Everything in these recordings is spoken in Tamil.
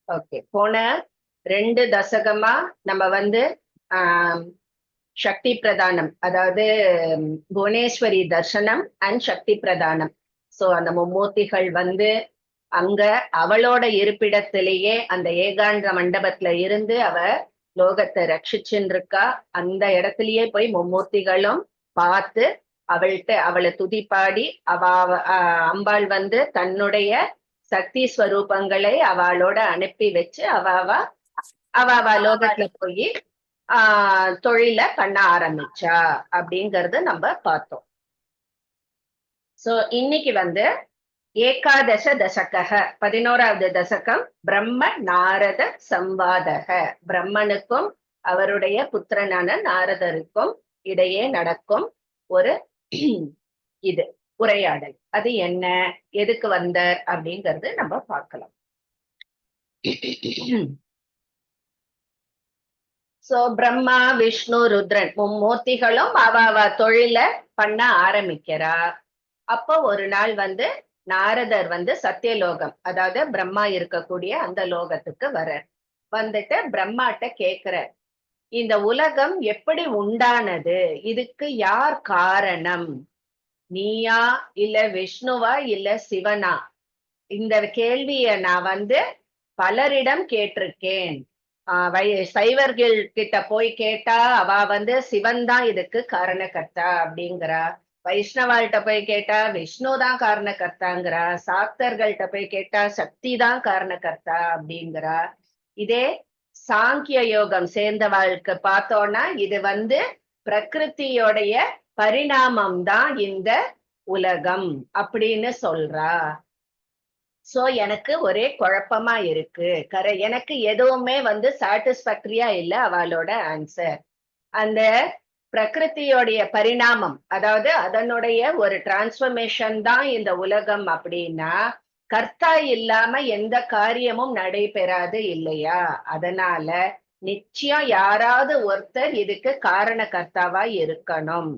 ஓகே. போன 2 தசகமா நம்ம வந்து ஆஹ் சக்தி பிரதானம், அதாவது புவனேஸ்வரி தர்சனம் அண்ட் சக்தி பிரதானம். சோ அந்த மும்மூர்த்திகள் வந்து அங்க அவளோட இருப்பிடத்திலேயே அந்த ஏகாந்த மண்டபத்துல இருந்து அவ லோகத்தை ரட்சிச்சுன்னு இருக்கா. அந்த இடத்துலயே போய் மும்மூர்த்திகளும் பார்த்து அவளை துதிப்பாடி அம்பாள் வந்து தன்னுடைய சக்தி ஸ்வரூபங்களை அவளோட அனுப்பி வச்சு அவ லோகத்துல போய் தொழில பண்ண ஆரம்பிச்சா அப்படிங்கறது நம்ம பார்த்தோம். சோ இன்னைக்கு வந்து ஏகாதச தசக 11வது தசகம் பிரம்ம நாரத சம்வாதக. பிரம்மனுக்கும் அவருடைய புத்திரனான நாரதருக்கும் இடையே நடக்கும் ஒரு இது உரையாடல். அது என்ன, எதுக்கு வந்தார் அப்படிங்கறது நம்ம பார்க்கலாம். சோ பிரம்மா விஷ்ணு ருத்ரன் மும்மூர்த்திகளும் அவ தொழில பண்ண ஆரம்பிக்கிறா. அப்போ ஒரு நாள் வந்து நாரதர் வந்து சத்தியலோகம், அதாவது பிரம்மா இருக்கக்கூடிய அந்த லோகத்துக்கு வந்துட்டு பிரம்மாட்ட கேக்குற, இந்த உலகம் எப்படி உண்டானது, இதுக்கு யார் காரணம், நீயா இல்ல விஷ்ணுவா இல்ல சிவனா? இந்த கேள்விய நான் வந்து பலரிடம் கேட்டிருக்கேன். சைவர்கள் கிட்ட போய் கேட்டா அவ வந்து சிவன் தான் இதுக்கு காரணகர்த்தா அப்படிங்கிறா. வைஷ்ணவாள்கிட்ட போய் கேட்டா விஷ்ணு தான் காரணகர்த்தாங்கிறா. சாக்தர்கள்ட்ட போய் கேட்டா சக்தி தான் காரணகர்த்தா அப்படிங்கிறா. இதே சாங்கிய யோகம் சேர்ந்தவாளுக்கு பார்த்தோம்னா இது வந்து பிரகிருத்தியோடைய பரிணாமம் தான் இந்த உலகம் அப்படின்னு சொல்றா. சோ எனக்கு ஒரே குழப்பமா இருக்கு. எனக்கு எதுவுமே வந்து சாட்டிஸ்பாக்டரியா இல்ல அவளோட ஆன்சர். அந்த பிரகிருத்தியோடைய பரிணாமம், அதாவது அதனுடைய ஒரு டிரான்ஸ்பர்மேஷன் தான் இந்த உலகம் அப்படின்னா கர்த்தா இல்லாம எந்த காரியமும் நடைபெறாது இல்லையா? அதனால நிச்சயம் யாராவது ஒருத்தர் இதுக்கு காரண கர்த்தாவா இருக்கணும்.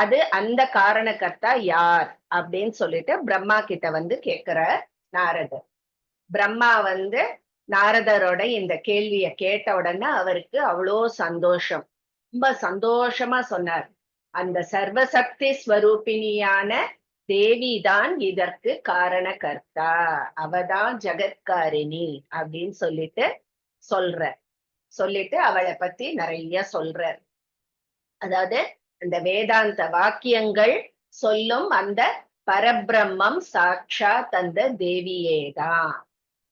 அது அந்த காரணகர்த்தா யார் அப்படின்னு சொல்லிட்டு பிரம்மா கிட்ட வந்து கேக்குற நாரதர். பிரம்மா வந்து நாரதரோட இந்த கேள்விய கேட்ட உடனே அவருக்கு அவ்வளோ சந்தோஷம், ரொம்ப சந்தோஷமா சொன்னார். அந்த சர்வசக்தி ஸ்வரூபிணியான தேவி தான் இதற்கு காரணகர்த்தா, அவதான் ஜெகத்காரிணி அப்படின்னு சொல்லிட்டு அவளை பத்தி நிறைய சொல்றார். அதாவது அந்த வேதாந்த வாக்கியங்கள் சொல்லும் அந்த பரபிரம்மம் சாட்சாத் அந்த தேவியேதான்.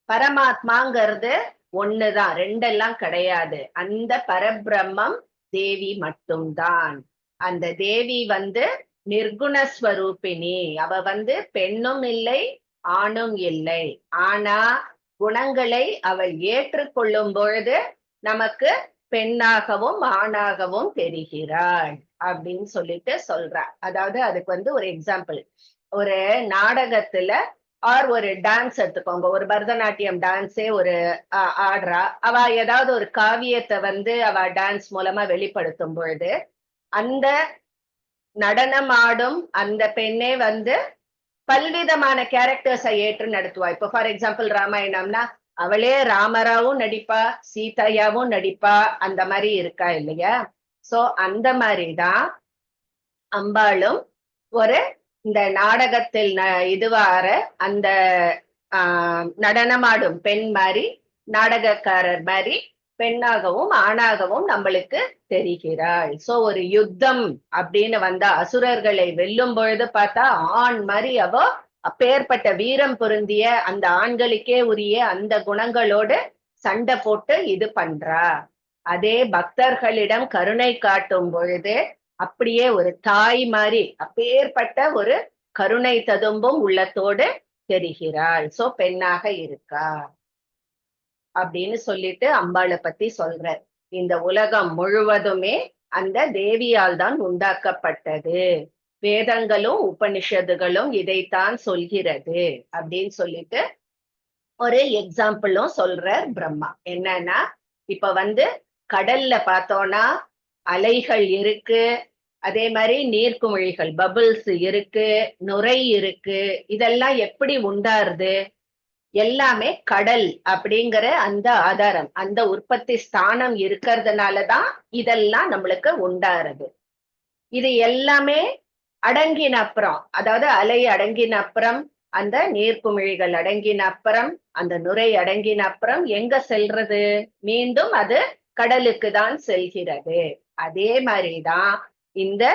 பரமாத்மாங்கிறது ஒண்ணுதான், ரெண்டெல்லாம் கிடையாது. அந்த பரபிரம்மம் தேவி மட்டும்தான். அந்த தேவி வந்து நிர்குணஸ்வரூபிணி. அவ வந்து பெண்ணும் இல்லை ஆணும் இல்லை. ஆனா குணங்களை அவள் ஏற்றுக்கொள்ளும் பொழுது நமக்கு பெண்ணாகவும் ஆணாகவும் தெரிகிறாள் அப்படின்னு சொல்லிட்டு சொல்றா. அதாவது அதுக்கு வந்து ஒரு எக்ஸாம்பிள், ஒரு நாடகத்துல ஒரு டான்ஸ் எடுத்துக்கோங்க, ஒரு பரதநாட்டியம் டான்ஸே ஒரு ஆடுறா. அவ ஏதாவது ஒரு காவியத்தை வந்து அவ டான்ஸ் மூலமா வெளிப்படுத்தும் பொழுது அந்த நடனம் ஆடும் அந்த பெண்ணே வந்து பல்விதமான கேரக்டர்ஸை ஏற்று நடத்துவா. இப்போ ஃபார் எக்ஸாம்பிள் ராமாயணம்னா அவளே ராமராவும் நடிப்பா, சீதையாவும் நடிப்பா, அந்த மாதிரி இருக்கா இல்லையா? சோ அந்த மாதிரிதான் அம்பாளும் ஒரு இந்த நாடகத்தில் இதுவார அந்த நடனமாடும் பெண் மாதிரி, நாடகக்காரர் மாதிரி பெண்ணாகவும் ஆணாகவும் நம்மளுக்கு தெரிகிறாள். சோ ஒரு யுத்தம் அப்படின்னு வந்தா அசுரர்களை வெல்லும் பொழுது பார்த்தா ஆண் மாதிரி அவ அப்பேற்பட்ட வீரம் பொருந்திய அந்த ஆண்களுக்கே உரிய அந்த குணங்களோடு சண்டை போட்டு இது பண்றா. அதே பக்தர்களிடம் கருணை காட்டும் பொழுது அப்படியே ஒரு தாய் மாதிரி அப்பேற்பட்ட ஒரு கருணை ததும்பும் உள்ளத்தோடு தெரிகிறாள். சோ பெண்ணாக இருக்கா அப்படின்னு சொல்லிட்டு அம்பாளை பத்தி சொல்ற. இந்த உலகம் முழுவதுமே அந்த தேவியால் தான் உண்டாக்கப்பட்டது, வேதங்களும் உபனிஷத்துகளும் இதைத்தான் சொல்கிறது அப்படின்னு சொல்லிட்டு ஒரு எக்ஸாம்பிளும் சொல்ற பிரம்மா. என்னன்னா இப்ப வந்து கடல்ல பார்த்தோம்னா அலைகள் இருக்கு, அதே மாதிரி நீர்க்குமிழிகள் பபிள்ஸ் இருக்கு, நுரை இருக்கு. இதெல்லாம் எப்படி உண்டாருது? எல்லாமே கடல் அப்படிங்கிற அந்த ஆதாரம், அந்த உற்பத்தி ஸ்தானம் இருக்கிறதுனாலதான் இதெல்லாம் நம்மளுக்கு உண்டாறது. இது எல்லாமே அடங்கின அப்புறம், அதாவது அலை அடங்கின அப்புறம், அந்த நீர்க்குமிழிகள் அடங்கின அப்புறம், அந்த நுரை அடங்கின அப்புறம் எங்க செல்றது? மீண்டும் அது கடலுக்கு தான் செல்கிறது. அதே மாதிரிதான் இந்த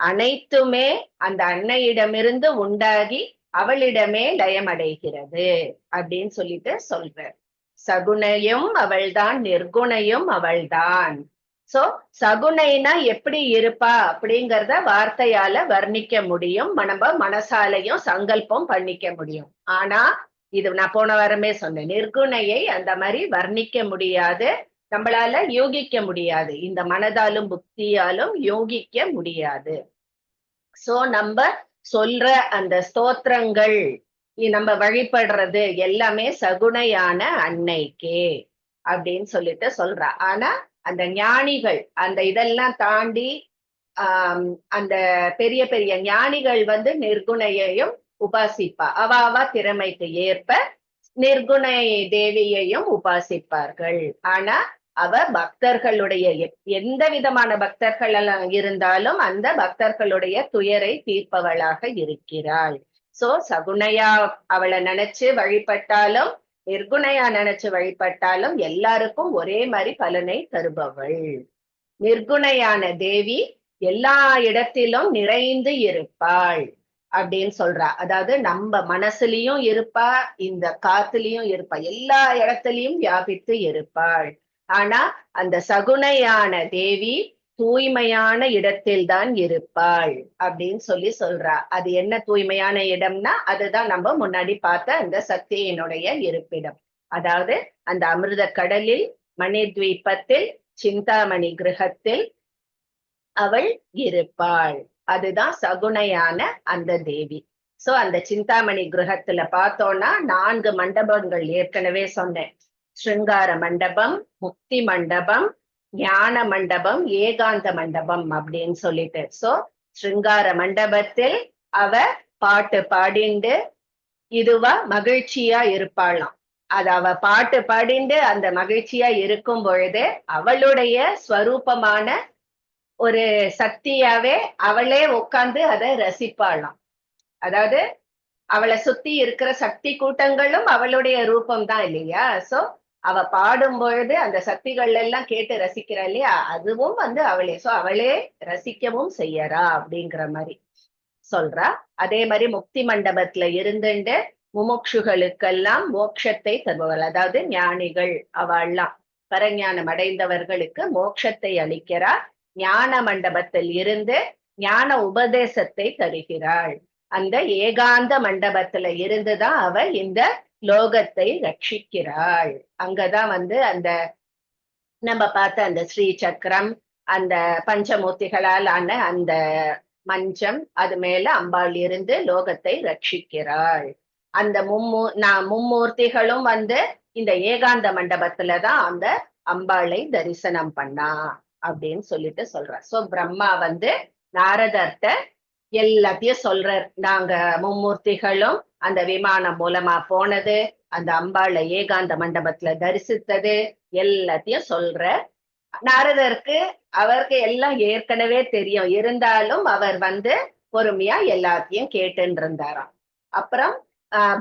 அனைத்துமே அந்த அன்னையிடமிருந்து உண்டாகி அவளிடமே லயமடைகிறது அப்படின்னு சொல்லிட்டு சொல்றார். சகுனையும் அவள்தான், நிர்குணையும் அவள்தான். சோ சகுனைனா எப்படி இருப்பா அப்படிங்கறத வார்த்தையால வர்ணிக்க முடியும், நம்ம மனசாலையும் சங்கல்பம் பண்ணிக்க முடியும். ஆனா இது நான் போன வாரமே சொன்னேன், நிர்குணையை அந்த மாதிரி வர்ணிக்க முடியாது, நம்மளால யூகிக்க முடியாது, இந்த மனதாலும் புத்தியாலும் யூகிக்க முடியாது. சோ நம்ம சொல்ற அந்த ஸ்தோத்திரங்கள், நம்ம வழிபடுறது எல்லாமே சகுணையான அன்னைக்கே அப்படின்னு சொல்லிட்டு சொல்றா. ஆனா அந்த ஞானிகள் அந்த இதெல்லாம் தாண்டி அந்த பெரிய பெரிய ஞானிகள் வந்து நிர்குணையையும் உபாசிப்பா. அவ அவ திறமைக்கு ஏற்ப நிர்குணை தேவியையும் உபாசிப்பார்கள். ஆனா அவ பக்தர்களுடைய எந்த விதமான பக்தர்கள் எல்லாம் இருந்தாலும் அந்த பக்தர்களுடைய துயரை தீர்ப்பவளாக இருக்கிறாள். சோ சகுணையா அவளை நினைச்சு வழிபட்டாலும் நிர்குணையா நினைச்சு வழிபட்டாலும் எல்லாருக்கும் ஒரே மாதிரி பலனை தருபவள். நிர்குணையான தேவி எல்லா இடத்திலும் நிறைந்து இருப்பாள் அப்படின்னு சொல்றா. அதாவது நம்ம மனசுலயும் இருப்பா, இந்த காத்துலயும் இருப்பா, எல்லா இடத்துலயும் வியாபித்து இருப்பாள். ஆனா அந்த சகுணையான தேவி தூய்மையான இடத்தில் தான் இருப்பாள் அப்படின்னு சொல்லி சொல்றா. அது என்ன தூய்மையான இடம்னா, அதுதான் நம்ம முன்னாடி பார்த்த அந்த சக்தியினுடைய இருப்பிடம். அதாவது அந்த அமிர்த கடலில், மணித்வீபத்தில், சிந்தாமணி கிரகத்தில் அவள் இருப்பாள். அதுதான் சகுணையான அந்த தேவி. சோ அந்த சிந்தாமணி கிரகத்துல பார்த்தோம்னா 4 மண்டபங்கள் ஏற்கனவே சொன்னேன். ஸ்ருங்கார மண்டபம், முக்தி மண்டபம், ஞான மண்டபம், ஏகாந்த மண்டபம் அப்படின்னு சொல்லிட்டு. சோ ஸ்ருங்கார மண்டபத்தில் அவ பாட்டு பாடிண்டு இதுவா மகிழ்ச்சியா இருப்பாளாம். அது அவ பாட்டு பாடிண்டு அந்த மகிழ்ச்சியா இருக்கும் பொழுது அவளுடைய ஸ்வரூபமான ஒரு சக்தியாவே அவளே உட்கார்ந்து அதை ரசிப்பாளாம். அதாவது அவளை சுத்தி இருக்கிற சக்தி கூட்டங்களும் அவளுடைய ரூபம் தான் இல்லையா? சோ அவ பாடும் பொழுது அந்த சக்திகள் எல்லாம் கேட்டு ரசிக்கிறா இல்லையா? அதுவும் வந்து அவளே. சோ அவளே ரசிக்கவும் செய்யறா அப்படிங்கிற மாதிரி சொல்றா. அதே மாதிரி முக்தி மண்டபத்துல இருந்துட்டு முமுட்சுகளுக்கெல்லாம் மோட்சத்தை தருபவள், அதாவது ஞானிகள் அவள்லாம் பரஞானம் அடைந்தவர்களுக்கு மோட்சத்தை அளிக்கிறார். ஞான மண்டபத்தில் இருந்து ஞான உபதேசத்தை தருகிறாள். அந்த ஏகாந்த மண்டபத்துல இருந்துதான் அவ இந்த லோகத்தை ரட்சிக்கிறாள். அங்கதான் வந்து அந்த நம்ம பார்த்த அந்த ஸ்ரீ சக்கரம், அந்த பஞ்சமூர்த்திகளால் ஆன அந்த மஞ்சம், அது மேல அம்பாள் இருந்து லோகத்தை ரட்சிக்கிறாள். அந்த மும்மூர்த்திகளும் வந்து இந்த ஏகாந்த மண்டபத்துலதான் அந்த அம்பாளை தரிசனம் பண்ணா அப்படின்னு சொல்லிட்டு சொல்ற. சோ பிரம்மா வந்து நாரதர்ட்ட எல்லாத்தையும் சொல்றார். நாங்க மும்மூர்த்திகளும் அந்த விமானம் மூலமா போனது, அந்த அம்பாளை ஏகாந்த மண்டபத்துல தரிசித்தது எல்லாத்தையும் சொல்ற. நாரதருக்கு அவருக்கு எல்லாம் ஏற்கனவே தெரியும், இருந்தாலும் அவர் வந்து பொறுமையா எல்லாத்தையும் கேட்டுன்னு இருந்தாராம். அப்புறம்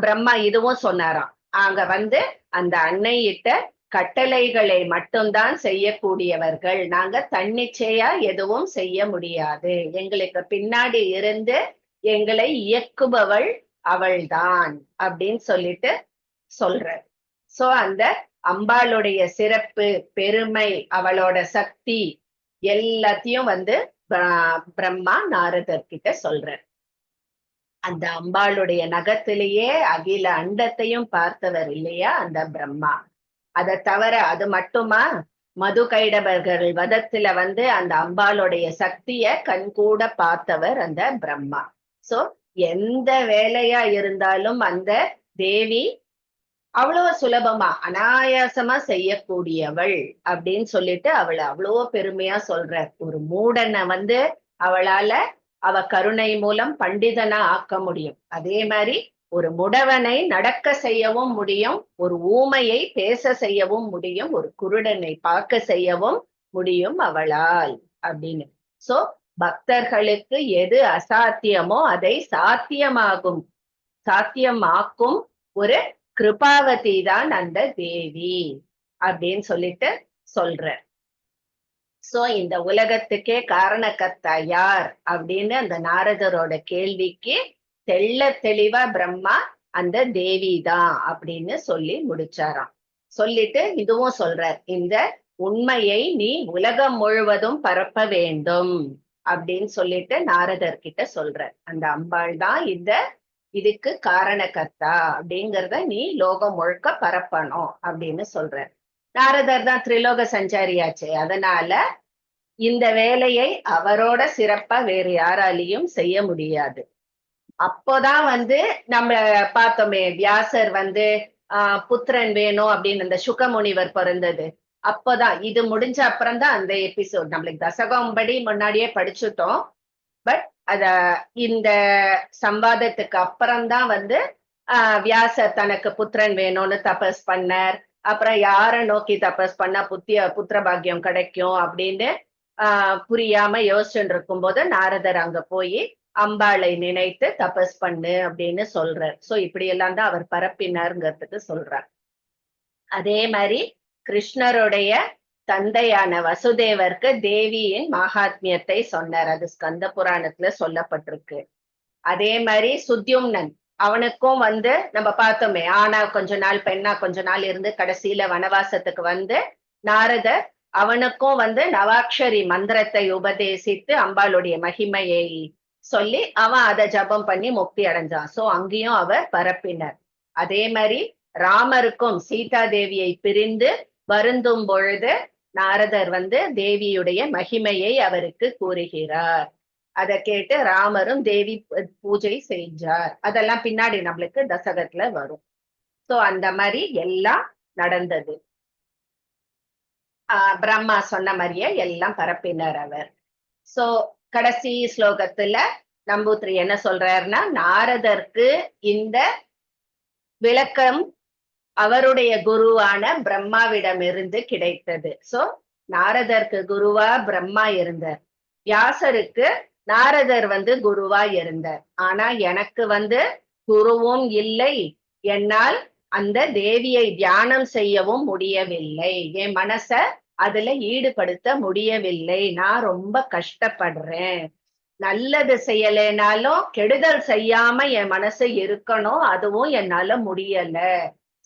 பிரம்மா இதுவும் சொன்னாராம், அங்க வந்து அந்த அன்னையிட்ட கட்டளைகளை மட்டும்தான் செய்யக்கூடியவர்கள், நாங்க தன்னிச்சையா எதுவும் செய்ய முடியாது, எங்களுக்கு பின்னாடி இருந்து எங்களை இயக்குபவள் அவள்தான் அப்படின்னு சொல்லிட்டு சொல்ற. சோ அந்த அம்பாளுடைய சிறப்பு, பெருமை, அவளோட சக்தி எல்லாத்தையும் வந்து பிரம்மா நாரதர் கிட்ட சொல்ற. அந்த அம்பாளுடைய நகத்திலேயே அகில அண்டத்தையும் பார்த்தவர் இல்லையா அந்த பிரம்மா. அதை தவிர அது மட்டுமா, மது கைடவர்கள் வதத்துல வந்து அந்த அம்பாளுடைய சக்திய கண்கூட பார்த்தவர் அந்த பிரம்மா. சோ எந்த வேலையா இருந்தாலும் அந்த தேவி அவ்வளவு சுலபமா அனாயாசமா செய்யக்கூடியவள் அப்படின்னு சொல்லிட்டு அவளை அவ்வளவோ பெருமையா சொல்ற. ஒரு மூடனை வந்து அவளால அவ கருணை மூலம் பண்டிதனா ஆக்க முடியும். அதே மாதிரி ஒரு முடவனை நடக்க செய்யவும் முடியும், ஒரு ஊமையை பேச செய்யவும் முடியும், ஒரு குருடனை பார்க்க செய்யவும் முடியும் அவளால் அப்படின்னு. சோ பக்தர்களுக்கு எது அசாத்தியமோ அதை சாத்தியமாக்கும் ஒரு கிருபாவதி தான் அந்த தேவி அப்படின்னு சொல்லிட்டு சொல்ற. சோ இந்த உலகத்துக்கே காரணகர்த்தா யார் அப்படின்னு அந்த நாரதரோட கேள்விக்கு தெள்ள தெளிவா பிரம்மா அந்த தேவி தான் அப்படின்னு சொல்லி முடிச்சாராம். சொல்லிட்டு இதுவும் சொல்றார், இந்த உண்மையை நீ உலகம் முழுவதும் பரப்ப வேண்டும் அப்படின்னு சொல்லிட்டு நாரதர் கிட்ட சொல்றார். அந்த அம்பாள் தான் இதுக்கு காரணகர்த்தா அப்படிங்கிறத நீ லோகம் முழுக்க பரப்பணும் அப்படின்னு சொல்ற. நாரதர் தான் திரிலோக சஞ்சாரியாச்சே, அதனால இந்த வேலையை அவரோட சிறப்பா வேறு யாராலையும் செய்ய முடியாது. அப்போதான் நம்ம பார்த்தோமே, வியாசர் புத்திரன் வேணும் அப்படின்னு அந்த சுகமுனிவர் பிறந்தது. அப்போதான் இது முடிஞ்ச அப்புறம் தான் அந்த எபிசோட் நம்மளுக்கு தசகம் படி முன்னாடியே படிச்சுட்டோம். பட் அத இந்த சம்வாதத்துக்கு அப்புறம்தான் வியாசர் தனக்கு புத்திரன் வேணும்னு தபஸ் பண்ணார். அப்புறம் யார நோக்கி தபஸ் பண்ணா புத்திர பாக்கியம் கிடைக்கும் அப்படின்னு புரியாம யோசிச்சுட்டு இருக்கும் போது நாரதர் அங்க போய் அம்பாளை நினைத்து தபஸ் பண்ணு அப்படின்னு சொல்றார். சோ இப்படி எல்லாம் தான் அவர் பரப்பினார்ங்கிறதுக்கு சொல்றார். அதே மாதிரி கிருஷ்ணருடைய தந்தையான வசுதேவருக்கு தேவியின் மகாத்மியத்தை சொன்னார். அது ஸ்கந்த புராணத்துல சொல்லப்பட்டிருக்கு. அதே மாதிரி சுத்யும்னன், அவனுக்கும் நம்ம பார்த்தோமே, ஆனா கொஞ்ச நாள் பெண்ணா கொஞ்ச நாள் இருந்து கடைசியில வனவாசத்துக்கு நாரதர் அவனுக்கும் நவாக்ஷரி மந்திரத்தை உபதேசித்து அம்பாளுடைய மகிமையை சொல்லி அவன் அதை ஜபம் பண்ணி முக்தி அடைஞ்சான். சோ அங்கேயும் அவர் பரப்பினர். அதே மாதிரி ராமருக்கும் சீதா தேவியை பிரிந்து வருந்தும் பொழுது நாரதர் தேவியுடைய மகிமையை அவருக்கு கூறுகிறார். அதை கேட்டு ராமரும் தேவி பூஜை செஞ்சார். அதெல்லாம் பின்னாடி நம்மளுக்கு தசகத்துல வரும். சோ அந்த மாதிரி எல்லாம் நடந்தது. பிரம்மா சொன்ன மாதிரியே எல்லாம் பரப்பினர் அவர். சோ கடைசி ஸ்லோகத்துல நம்பூத்ரி என்ன சொல்றாருன்னா, நாரதருக்கு இந்த விளக்கம் அவருடைய குருவான பிரம்மாவிடமிருந்து கிடைத்தது. சோ நாரதருக்கு குருவா பிரம்மா இருந்தார், வியாசருக்கு நாரதர் குருவா இருந்தார். ஆனா எனக்கு குருவும் இல்லை, என்னால் அந்த தேவியை தியானம் செய்யவும் முடியவில்லை, என் மனச அதுல ஈடுபடுத்த முடியவில்லை, நான் ரொம்ப கஷ்டப்படுறேன். நல்லது செய்யலைனாலும் கெடுதல் செய்யாம என் மனசு இருக்கணும், அதுவும் என்னால முடியல.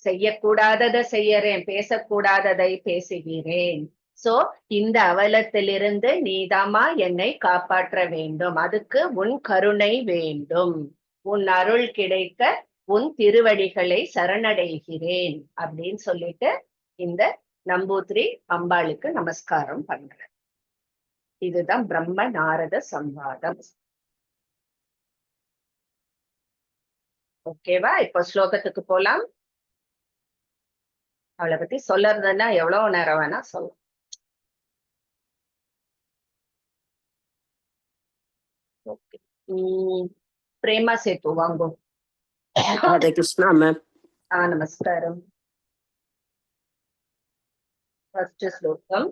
செய்யக்கூடாததை செய்யறேன், பேசக்கூடாததை பேசுகிறேன். சோ இந்த அவலத்திலிருந்து நீதாமா என்னை காப்பாற்ற வேண்டும், அதுக்கு உன் கருணை வேண்டும், உன் அருள் கிடைக்க உன் திருவடிகளை சரணடைகிறேன் அப்படின்னு சொல்லிட்டு இந்த நம்பூத்ரி அம்பாளுக்கு நமஸ்காரம் பண்ற. இதுதான் பிரம்ம நாரத சம்வாதம். ஓகேவா? இப்போ ஸ்லோகத்துக்கு போலாம். அவளை பத்தி சொல்லறதுன்னா எவ்வளவு நேரம் வேணா சொல்லலாம். ஓகே. பிரேமா சேத்து வாங்கோ. ராதே கிருஷ்ணா மேம். நமஸ்காரம். ஃபர்ஸ்ட் ஸ்லோகம்.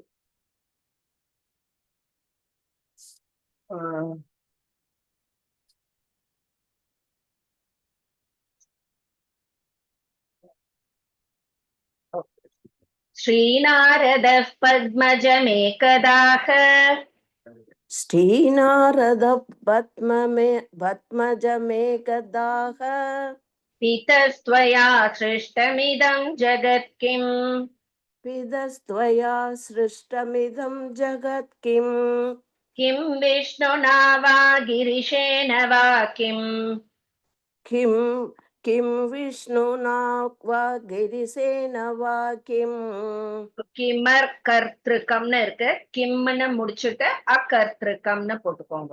ஸ்ரீநாரதः பத்மஜமேகதாஹ பத்மஜமேகதாஹ பிதஸ்த்வயா சிருஷ்டமிதம் ஜகத் கிம் பிதஸ்த்வயா சிருஷ்டமிதம் ஜகத் கிம் கிம் விஷ்ணுனா வா கிரிஷேன வா கிம் கிம் கிம் விஷ்ணுனா வா கிரிசேன வா கிம். கிமர் கர்த்திருக்கம்னு இருக்கு, கிம்னு முடிச்சுட்டு அகர்த்திருக்கம்னு போட்டுக்கோங்க.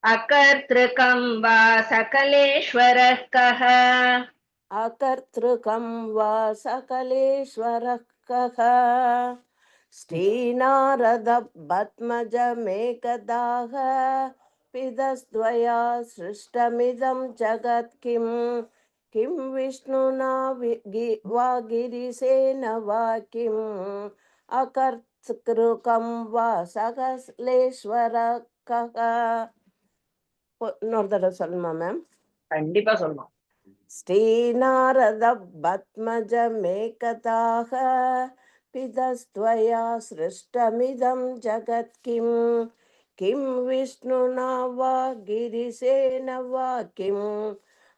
அகர்த்திருக்கம் வா சகலேஸ்வரः கஹ அகர்த்திருக்கம் வா சகலேஸ்வரः கஹ. ஸ்ரீநாரத பத்மஜமேகதாஹ பிதஸ்த்வயா சிருஷ்டமிதம் ஜகத் கிம் किं विष्णुना वा गिरिसेन वा किम् अकर्तृकं वा सकलेश्वरः இன்னொரு தடவை சொல்லுமா மேம்? கண்டிப்பா சொல்லணும். ஸ்ரீநாரத பத்மஜமேகதாக பிதஸ்த்வயா சிருஷ்டமிதம் ஜகத் கிம் கிம் விஷ்ணுனா வா கிரிசேன வா கிம்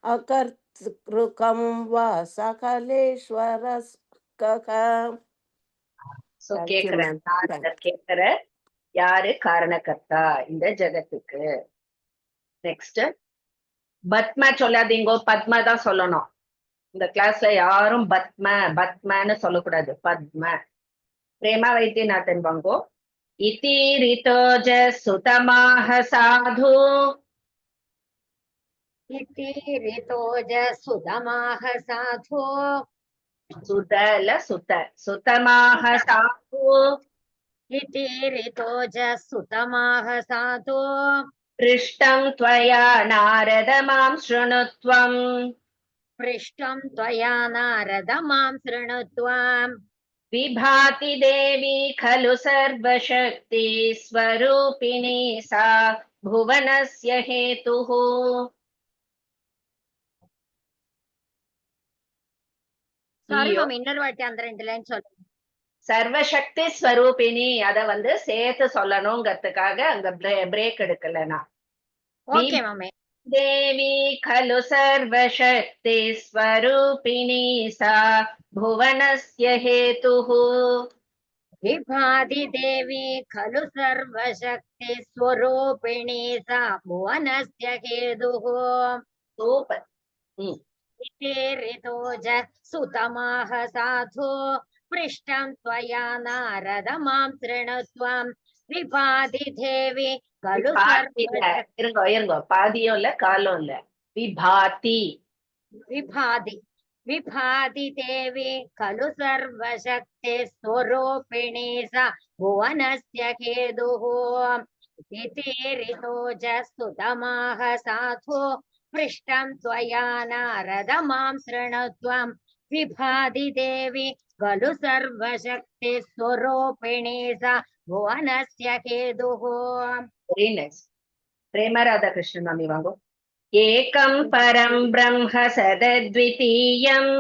அகர்த்ருகம் வா சகலேஸ்வரஸ்கக. சோ Thank you, கேக்குறேன், ma'am. நாரதர் கேக்குற யாரு காரணகர்த்தா இந்த ஜெகத்துக்கு. நெக்ஸ்ட், பத்ம சொல்லாதீங்கோ, பத்ம தான் சொல்லணும். இந்த கிளாஸ்ல யாரும் பத்மன்னு சொல்லக்கூடாது, பத்ம. பிரேமா வைத்தியநாதன் வாங்கோ. இதி ரிதோஜ சுதமாக சாது. इति ऋतोज सुतमाह साधु சுதல சுத சுதமாக சாது. इति ऋतोज सुतमाह साधु पृष्टं त्वया नारद मां शृणुत्वम्. पृष्टं त्वया नारद मां शृणुत्वम्. विभाति देवी खलु सर्वशक्ति स्वरूपिणी सा भुवनस्य हेतुः. சாரி மேம், இன்னொரு வாட்டி அந்த 2 லைன் சொல்லுங்க. சர்வசக்தி ஸ்வரூபிணி, அத சேர்த்து சொல்லணுங்கிறதுக்காக அங்க பிரேக் எடுக்கலனா. Okay ma'am. देवी खलु सर्वशक्ति स्वरूपिणी सा भुवनस्य हेतुः. विभाति देवी खलु सर्वशक्ति स्वरूपिणी सा भुवनस्य हेतुः. सूपर. इति ऋतोज सुतमाह साधु पृष्टं त्वया नारद मां शृणुत्वम्. विभाति देवी खलु இருங்கோ, பாதியும் இல்ல காலும் இல்ல, விபாதி. विभाति देवी खलु सर्वशक्ति स्वरूपिणी सा भुवनस्य हेतुः. इति ऋतोज सुतमाह साधु पृष्टं त्वया नारद मां शृणुत्वम्. विभाति देवी खलु सर्वशक्ति स्वरूपिणी सा भुवनस्य हेतुः. Very nice. प्रेमा राधाकृष्ण मामी वांगो. एकं परं ब्रह्म सदद्वितीयम्.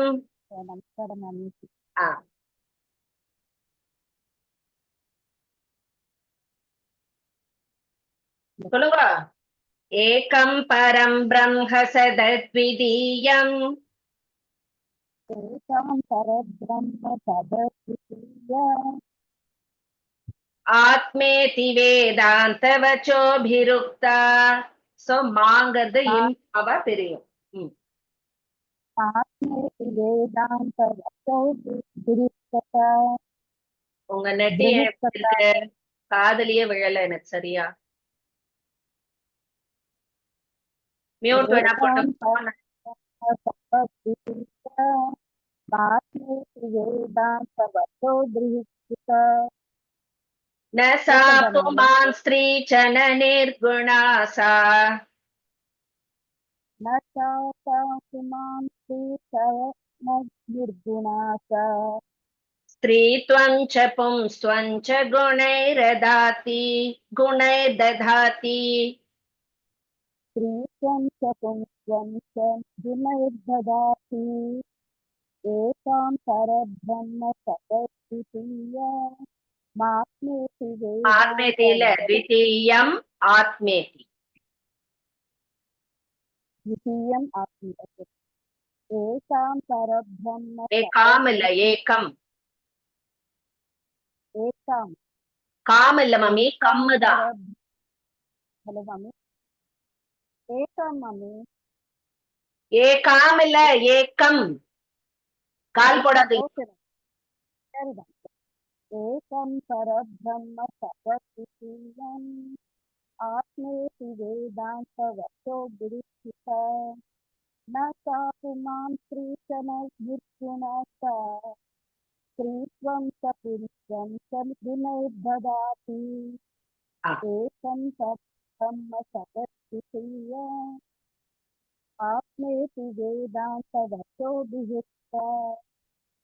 சொல்லுங்க. एकं परं ब्रह्म सदद्वितीयम्. ஆத்மேதி வேதாந்தவச்சோபிருக்தா. சோ மாங்கிறது இம்பாவா பிரியும். உங்க நெட்டி காதலியே விழல எனக்கு சரியா. மியூட் வேணா போட்டு. न सा पुमान् स्त्री च न निर्गुणा सा. स्त्रीत्वं च पुंस्त्वं च गुणैर्दधाति. एकां परब्रह्म सदद्वितीया आत्मेति இல்ல, द्वितीयम् आत्मेति. द्वितीयम् आत्मेति. एकां परब्रह्म ஏகாம் இல்ல, ஏகம். ஏகாம் காம் இல்ல மம்மி, கம்மு தான். ஹலோ மம்மி, ஏகாம் மம்மி. ஏகாம் இல்ல, ஏகம். கால் போடாதீங்க. சரிதான். एकं परब्रह्म सदद्वितीयम् आत्मेति वेदान्तवचो गुरुस्थिता. न सा पुमान् स्त्री च न निर्गुणा सा. स्त्रीत्वं च पुरुषं च गुणैर्दधाति. एकं परब्रह्म सदद्वितीया आत्मेति वेदान्तवचो विहिता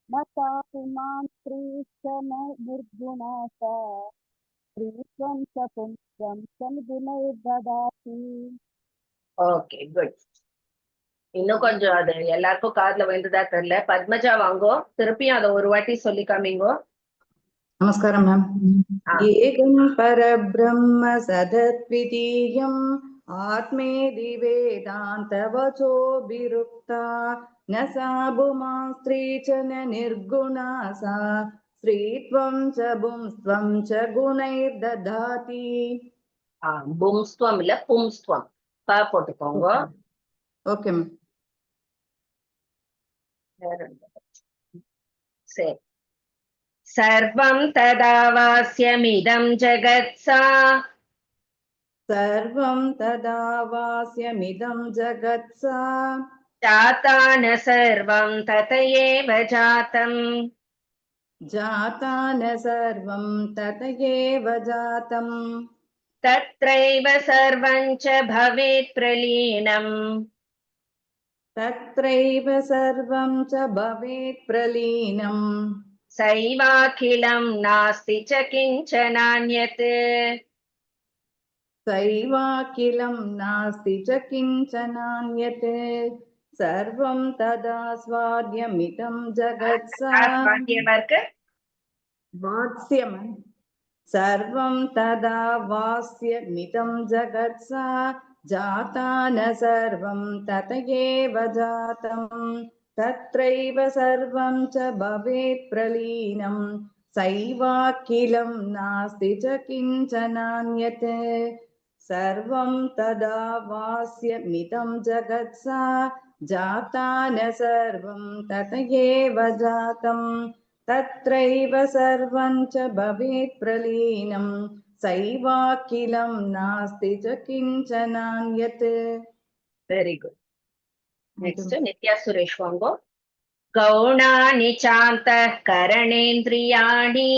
न चापि मां स्त्रीश्च न निर्गुणा सा स्त्रीत्वं च पुंस्त्वं च गुणैर्ददाति. Okay, good. இன்னும் கொஞ்சம் அது எல்லாருக்கும் காதுல விழுந்ததா தெரியல. பத்மஜா வாங்கோ, திருப்பியும் அதை ஒரு வாட்டி சொல்லி காமிங்கோ. நமஸ்காரம் மேம். ஆ. ஏகம் பரபிரம்ம சதத்விதீயம் ஆத்மேதி வேதாந்தவச்சோபிருக்தா ந சா புமா ஸ்திரீ ச ந நிர்குணா சா ஸ்ரீத்வம் ச பும்ஸ்த்வம் ச குணைர்ததாதி. பும்ஸ்துவம் இல்ல, பும்ஸ்துவம். பா போட்டுக்கோங்க. Okay ma'am. சரி. சர்வம் ததா வாஸ்யமிதம் ஜகத்ஸா சர்வம் ததா வாஸ்யமிதம் ஜகத்ஸா ஜாதான சர்வம் ததயேவ ஜாதம் ஜாதான சர்வம் ததயேவ ஜாதம் தத்ரைவ சர்வம் ச பவேத் பிரலீனம் तत्रैव सर्वं च भवेत् प्रलीनम् சைவாகிலம் நாஸ்தி ச கிஞ்சனான்யத் सैवाखिलं नास्ति च किञ्चनान्यत् सर्वं तदा स्वाद्यमिदं जगत्सा வாக்கியவர்க்கு वात्स्यम् सर्वं तदा वास्यमिदं जगत्सा जातान सर्वं ततयेव जातं तत्रैव सर्वं च भवेत् प्रलीनं सैवाखिलं नास्ति च किञ्चनान्यत् सर्वं तदा वास्यमिदं जगत्सा जातान सर्वं ततयेव जातं तत्रैव सर्वं च भवेत् प्रलीनं सैवाखिलं नास्ति च किञ्चनान्यत्. Very good. Next Nithya Suresh வாங்கோ. கௌணானி சாந்தः கரணேந்திரியாணி.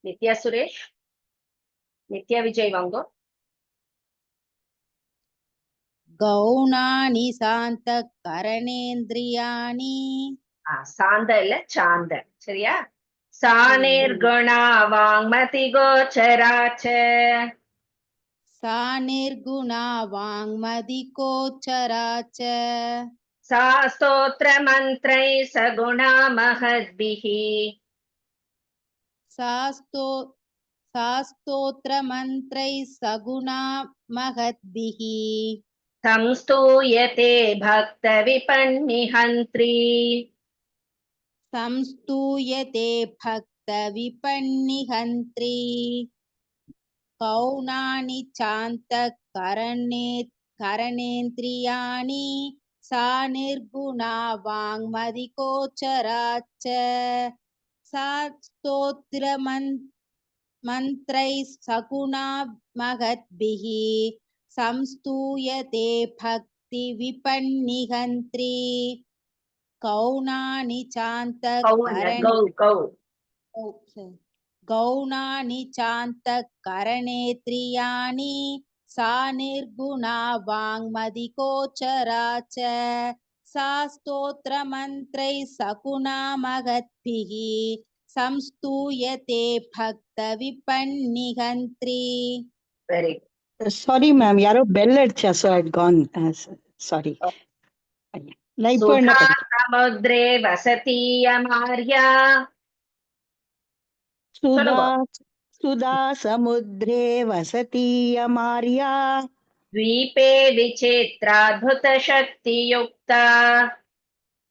நித்யா சுரேஷ். நித்யா விஜய் வாங்கோ. गौणानि सान्तःकरणेन्द्रियाणि சாந்த இல்ல சாந்த, சரியா? சாநிர்குணா வாங்மதி கோச்சராச்ச सा निर्गुणा वाङ्मदिकोचरा च சா ஸ்தோத்ர மந்த்ரை சகுணா மஹத்பிஹ सा स्तोत्रमन्त्रैः सगुणा महद्भिः संस्तूयते भक्त विपन्निहन्त्री संस्तूयते भक्तविपन्निहन्त्री गौणानि चान्तःकरणेन्द्रियाणि सा निर्गुणा वाङ्मदिकोचरा च सा स्तोत्रमन्त्रैः सगुणा महद्भिः संस्तूयते भक्तिविपन्निहन्त्री गौणानि गौणानि चान्तःकरणेन्द्रियाणि सा निर्गुणा वाङ्मदिकोचरा च सा स्तोत्रमन्त्रैः सगुणा महद्भिः संस्तूयते भक्तविपन्निहन्त्री. Very Sorry, ma'am. Yaro bell acha, so I'd gone. Sorry. சுதா சமுத்ரே வசதீயமார்யா. सुधा समुद्रे वसतीयमार्या द्वीपे विचित्राद्भुतशक्तियुक्ता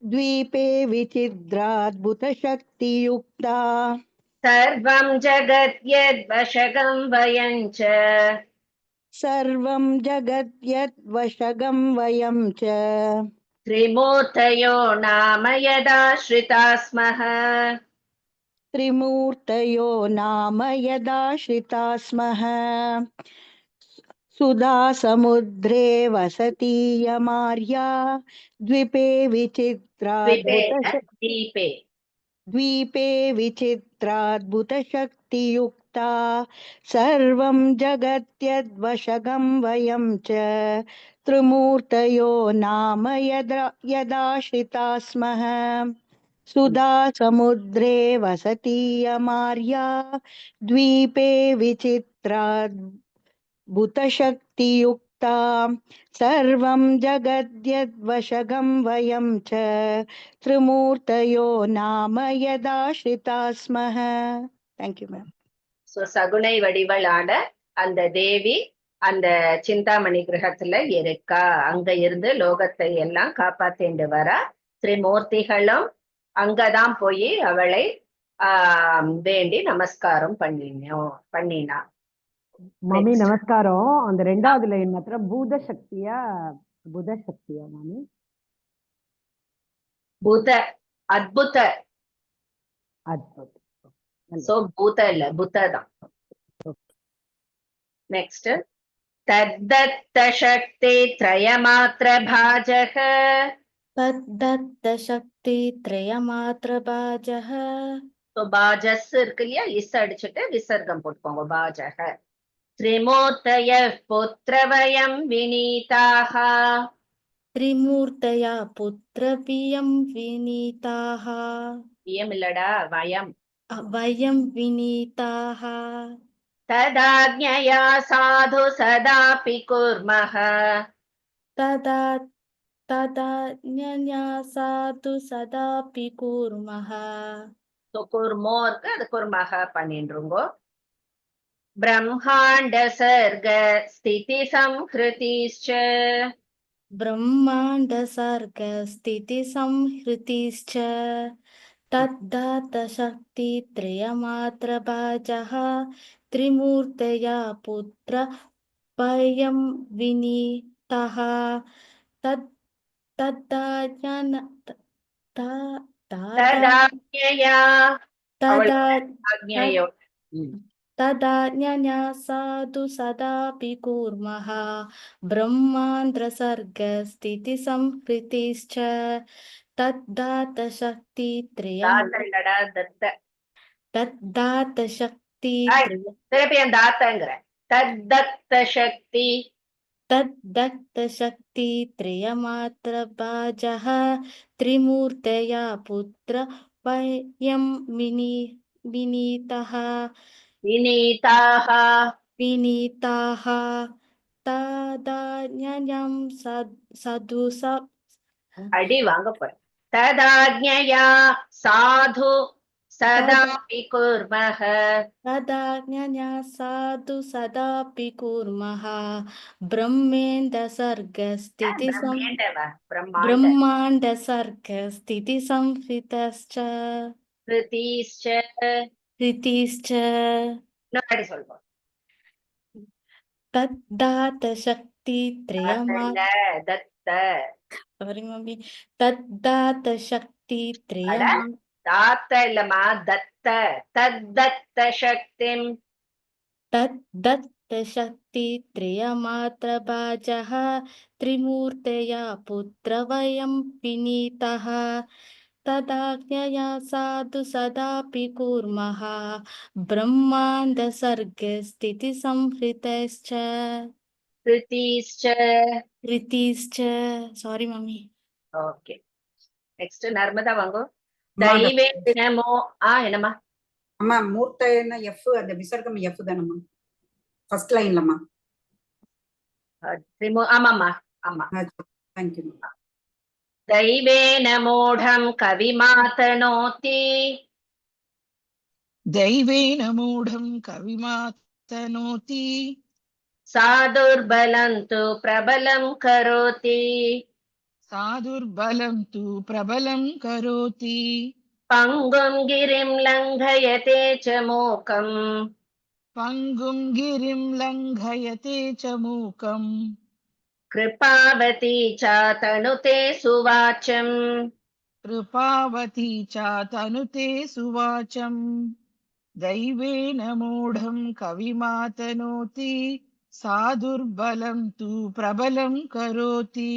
द्वीपे विचिद्राद्भुतशक्तियुक्ता सर्वं जगद्यद्वशगं वयं च सर्वं जगद्यद्वशगं वयं च त्रिमूर्तयो नाम यदाश्रिता स्मः त्रिमूर्तयो नाम यदाश्रिता स्मः सुधा समुद्रे वसतीयमार्या द्वीपे विचित्राद्भुतशक्तियुक्ता युक्ता सर्वं जगत्यद्वशगं वयं च त्रिमूर्तयो नाम यदाश्रिता स्मः सुधा समुद्रे वसतीयमार्या द्वीपे विचित्रा भूतशक्तियुक्ता सर्वं जगद्यद्वशगं वयं च त्रिमूर्तयो नाम यदाश्रिता स्मः. Thank you, ma'am. சோ சகுனை வடிவளான அந்த தேவி அந்த சிந்தாமணி கிரகத்துல இருக்கா. அங்க இருந்து லோகத்தை எல்லாம் காப்பாத்திண்டு வரா. திரிமூர்த்திகளும் அங்கதான் போய் அவளை வேண்டி நமஸ்காரம் பண்ணினா. மாமி நமஸ்காரம். அந்த ரெண்டாவது லைன் மாத்திரம் பூதசக்தியா மாமி? பூத அத்புத. சோ பூத இல்ல புத்ததான். நெக்ஸ்ட் தத்தத்த சக்தி த்ரயமாத்திர பாஜக. தத்தத்த சக்தி த்ரயமாத்திர பாஜக. சோ பாஜஸ் இருக்கு இல்லையா, இஸ் அடிச்சுட்டு விசர்க்கம் போட்டுக்கோங்க. பாஜக. त्रिमूर्तय पुत्रवयं विनीताः. त्रिमूर्तया पुत्रपियं विनीताः. पियम இல்லடா वयं. वयं विनीताः. तदाज्ञया साधु सदापि कुर्मः. तदाज्ञया साधु सदापि कुर्मः. तो कुर्मोर्க்கு அது कुर्मः பண்ணிடுங்க. ब्रह्मांड सर्ग स्थिति संहृतिश्च. ब्रह्मांड सर्ग स्थिति संहृतिश्च तद्दात शक्ति त्रयमात्र भाजः त्रिमूर्तया पुत्र पयं विनीतः. तदाज्ञया साधु सदापि कुर्मः. ब्रह्मांड सर्ग स्थिति संहृतिश्च तद्दात शक्ति तद्दात शक्ति तद्दत्त शक्ति त्रयमात्र भाजः त्रिमूर्तया पुत्र वयं विनीताः. तदाज्ञयां साधु அடி வாங்க போற. तदाज्ञया साधु सदापि कुर्मः. तदाज्ञया साधु सदापि कुर्मः. ब्रह्मांड सर्ग स्थिति ब्रह्मांड सर्ग स्थिति संहृतिश्च तद्दात शक्ति तद्दात शक्ति दात இல்லமா दत्त. तद्दत्त शक्तिं तद्दत्त शक्ति त्रयमात्र भाजः त्रिमूर्तया पुत्र वयं विनीतः. तदाज्ञया साधु सदापि कुर्मः. ब्रह्मांड सर्ग स्थिति संहृतिश्च sorry mummy. Okay next Narmada वांगो. दैवे नमो என்னமா அம்மா மூர்த்தன எஃப் அந்த விசர்க்கம் எஃப் தானம்மா ஃபர்ஸ்ட் லைன்லம்மா. ஆமாம்மா ஆமா. Thank you. दैवेन मूढं कविमातनोति. दैवेन मूढं कविमातनोति. सादुर्बलं तु प्रबलं करोति. सादुर्बलं तु प्रबलं करोति. पङ्गुं गिरिं लङ्घयते च मूकम्. पङ्गुं गिरिं लङ्घयते च मूकम्. कृपावती च तनुते सुवाचम्. कृपावती च तनुते सुवाचम्. दैवेन मूढं कविमातनोति. सादुर्बलं तु प्रबलं करोति.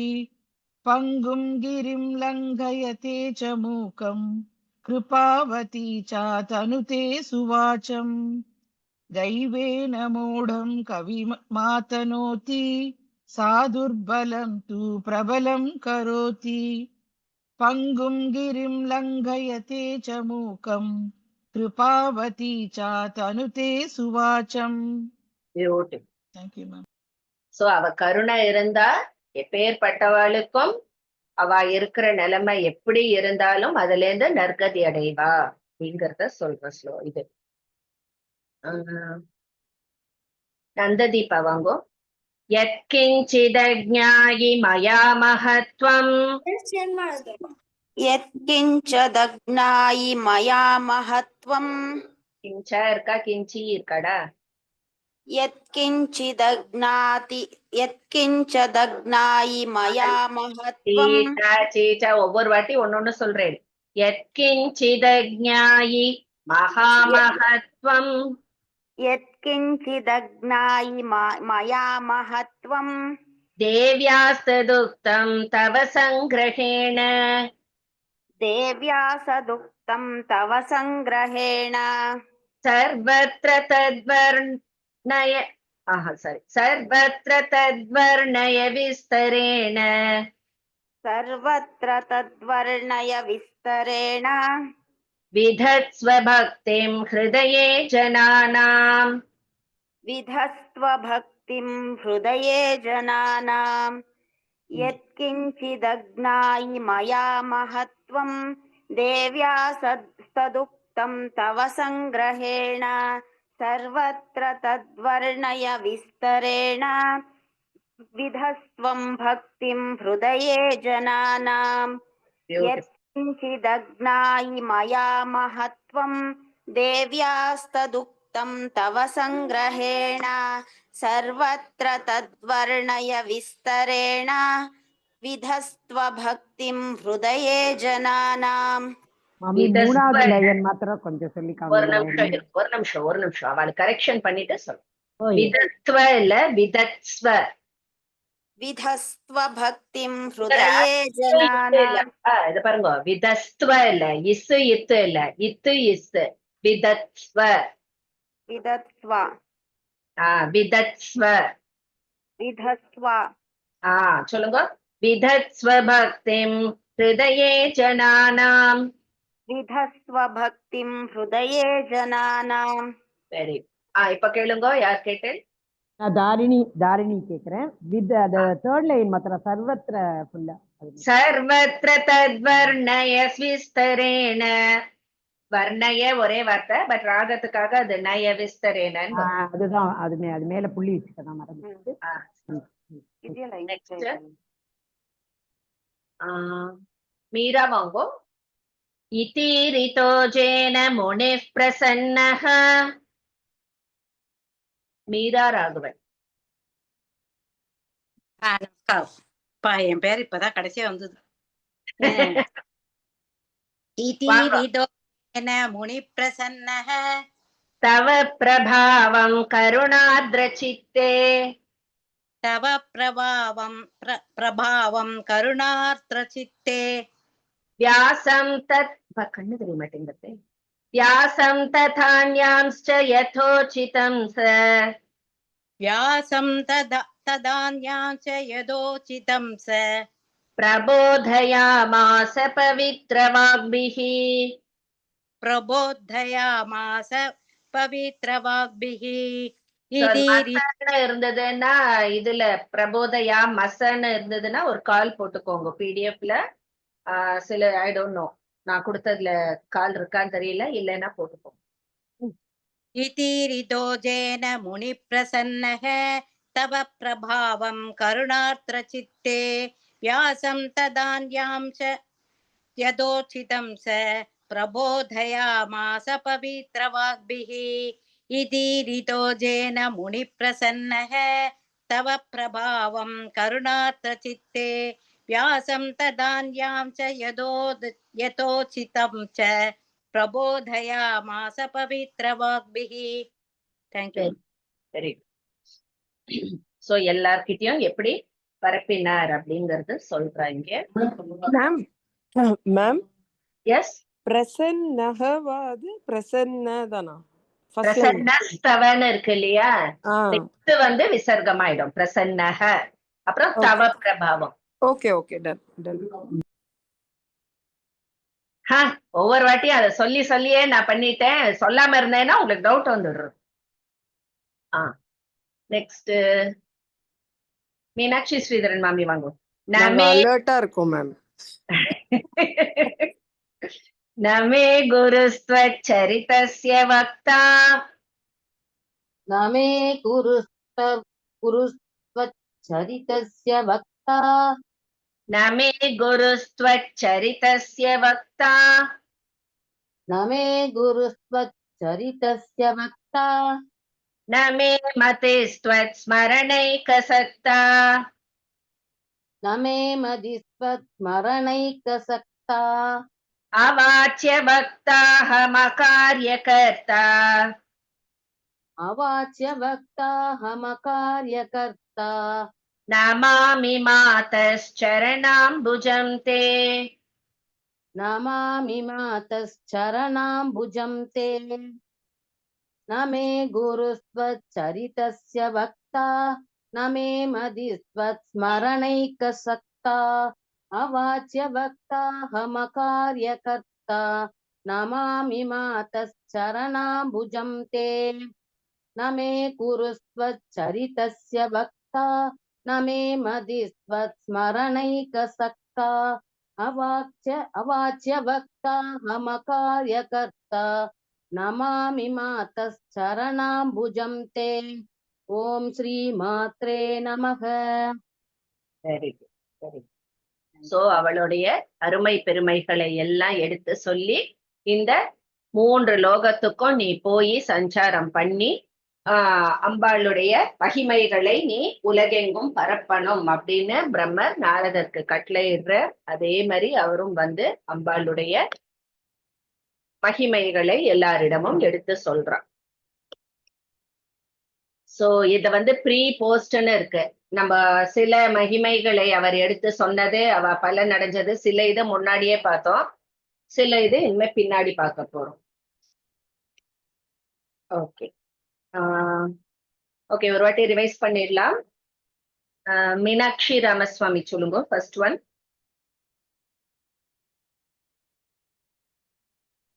पङ्गुं गिरिं लङ्घयते च मूकम्. कृपावती च तनुते सुवाचम्. दैवेन मूढं कविमातनोति साधुर्बलं तु प्रबलं करोति पङ्गुं गिरिं लङ्घयते च मूकं कृपावती च तनुते सुवाचम्. Beautiful. Thank you, ma'am. So அவ கருணை இருந்தா எப்பேற்பட்டவாளுக்கும் அவ இருக்கிற நிலைமை எப்படி இருந்தாலும் அதுல இருந்து நற்கதி அடைவா அப்படிங்கறத சொல்ற இது. நந்ததீபா வாங்கோ. யத்கிஞ்சிதஜ்ஞாயி மயா மஹத்வம் यत्किञ्चदग्नायि मया महत्त्वम् கிஞ்சா இருக்கா கிஞ்சி இருக்காடா? यत्किञ्चिदग्नायि मया महत्त्वम् சீச்சா சீச்சா ஒவ்வொரு வாட்டி ஒன்னொன்னு சொல்றேன். யத்கிஞ்சிதஜ்ஞாயி மகாமஹத்வம் यत्किञ्चिदग्नायि मया महत्त्वम् தேவ்யாஸ்ததுக்தம் தவ சங்கிரஹேண देव्या सदुक्तं तव सङ्ग्रहेण सर्वत्र तद्वर्णय सर्वत्र तद्वर्णय विस्तरेण सर्वत्र तद्वर्णय विस्तरेण विधत्स्व भक्तिं हृदये जनानां विधस्त्व भक्तिं हृदये जनानां यत्किञ्चिदग्नायि मया महत्त्वं देव्या तदुक्तं तव सङ्ग्रहेण सर्वत्र तद्वर्णय विस्तरेण विधस्त्वं भक्तिं हृदये जनानां यत्किञ्चिदग्नायि मया महत्त्वं देव्यास्तदुक्तं तव सङ्ग्रहेण सर्वत्र तद्वर्णय विस्तरेण विधस्त्व भक्तिं हृदये जनानां. மாமி மூணாவது லைன் மாத்திரம் கொஞ்சம் சொல்லி ஒரு காமிங்க. நிமிஷம் அவள் கரெக்ஷன் பண்ணிட்டு சொல்லு. ஓ, விதத்வ இல்ல விதத்ஸ்வ. विधस्त्व भक्तिं हृदये जनानां. இது பாருங்க, விதஸ்துவ இல்ல, இசு இத்து இல்ல, இத்து இசு, விதத்ஸ்வ. विधत्स्व விதத்ஸ்வ. विधस्त्व சொல்லுங்க. விதத்ஸ்வ பக்திம் ஹிருதயே ஜனானாம். विधस्त्व भक्तिं हृदये जनानां. சரி, இப்ப கேளுங்க. யார் கேட்டேன்? நான் தாரிணி கேக்குறேன். வித் அந்த தேர்ட் லைன் மாத்திரம் சர்வத்ர ஃபுல்லா. சர்வத்ர தத்வர்ணய விஸ்தரேண. வர்ணய ஒரே வார்த்தை, பட் ராகத்துக்காக அது நய விஸ்தரேன. அதுதான் அது மேல புள்ளி வச்சுக்கதான் மறந்து. நெக்ஸ்ட் மீரா வாங்கோ. இதி ரிதோஜேன முனிः பிரசன்னः. மீரா ராகவன். என் பேர் இப்பதான் கடைசியா வந்தது. முனி பிரசன்னஹ தவ பிரபாவம் கருணாத்ரசித்தே. தவ பிரபாவம் கருணாத்ரசித்தே. வியாசம் தத் கண்ணு தெரிய மாட்டேங்குது. வியாசம் ததான்யாம்ஸ்ச யதோசிதம் ச. வியாசம் ததான்யாம்ஸ்ச யதோசிதம் ச. பிரபோதயாமாஸ பவித்ரவாக்பிஹ. பிரபோதயாமாஸ பவித்ரவாக்பிஹ. இருந்ததுன்னா இதுல பிரபோதயா மசன்னு இருந்ததுன்னா ஒரு கால் போட்டுக்கோங்க. பிடிஎஃப்ல சில ஐ டோன்ட் நோ, நான் கொடுத்ததுல கால் இருக்கான்னு தெரியல, இல்லைன்னா போட்டுக்கோங்க. இதி ரிதோஜேன முனி பிரசன்னஹ தவ பிரபாவம் கருணாத்ரசித்தே. வியாசம் ததான்யாம்ச யதோசிதம் ச. பிரபோதயாமாஸ பவித்ரவாக்பிஹ. இதி ரிதோஜேன முனி பிரசன்னஹ தவ பிரபாவம் கருணாத்ரசித்தே. வியாசம் ததான்யாம்ச யதோசிதம் ச. பிரபோதயாமாஸ பவித்ரவாக்பிஹ. தேங்க்யூ. சரி, சோ எல்லார்கிட்டயும் எப்படி பரப்பினார் அப்படிங்கறது சொல்றாங்க. Ma'am yes, பிரசன்னஹவாது பிரசன்னதானா? பிரசன்னஸ்தவன்னு இருக்கு இல்லையா, நெக்ஸ்ட் வந்து விசர்க்கமாயிடும். பிரசன்னக, அப்புறம் தவ பிரபாவம். Okay okay, done done. ஒவ்வொரு வாட்டியும் அதை சொல்லி சொல்லியே நான் பண்ணிட்டேன். சொல்லாம இருந்தேன்னா உங்களுக்கு டவுட் வந்துடுறது. நெக்ஸ்ட் மீனாட்சி ஸ்ரீதரன் மாமி வாங்கும். அலர்ட்டா இருக்கும் மேம். நமே குருஸ்வச்சரிதஸ்ய வக்தா, நமே குருஸ்வச்சரிதஸ்ய வக்தா, நமே குருஸ்வச்சரிதஸ்ய வக்தா, நமே குருஸ்வச்சரிதஸ்ய வக்தா, நமே மதிஸ்த்வத்ஸ்மரணைகசக்தா, நமே மதிஸ்த்வத்ஸ்மரணைகசக்தா, அவாச்ய வக்தாஹமகார்யகர்த்தா, அவாச்ய வக்தாஹமகார்யகர்த்தா, நமாமி மாதஸ்சரணாம்புஜம் தே, நமாமி மாதஸ்சரணாம்புஜம் தே, நமே குருஸ்வச்சரிதஸ்ய வக்தா, நமே மதிஸ்த்வத்ஸ்மரணைகசக்தா, அவாச்ய வக்தாஹமகார்யகர்த்தா, நமாமி மாதஸ்சரணாம்புஜம் தே, நமே குருஸ்வச்சரிதஸ்ய வக்தா, நமே மதிஸ்த்வத்ஸ்மரணைகசக்தா, அவாச்ய வக்தாஹமகார்யகர்த்தா, நமாமி மாதஸ்சரணாம்புஜம் தே. ஓம் ஸ்ரீ மாத்ரே நமக. Very good, very good. So அவளுடைய அருமை பெருமைகளை எல்லாம் எடுத்து சொல்லி, இந்த 3 லோகத்துக்கும் நீ போய் சஞ்சாரம் பண்ணி அம்பாளுடைய மகிமைகளை நீ உலகெங்கும் பரப்பணும் அப்படின்னு பிரம்மர் நாரதற்கு கட்டளையிடுற. அதே மாதிரி அவரும் வந்து அம்பாளுடைய மகிமைகளை எல்லாரிடமும் எடுத்து சொல்றான். சோ இத வந்து ப்ரீ போஸ்ட்னு இருக்கு. நம்ம சில மகிமைகளை அவர் எடுத்து சொன்னது, அவ பலன் அடைஞ்சது, சில இதை முன்னாடியே பார்த்தோம், சில இது இனிமே பின்னாடி பார்க்க போறோம். ஓகே ஓகே, ஒரு வாட்டி ரிவைஸ் பண்ணிடலாம். மீனாட்சி ராமஸ்வாமி சொல்லுங்க, ஃபர்ஸ்ட் ஒன்.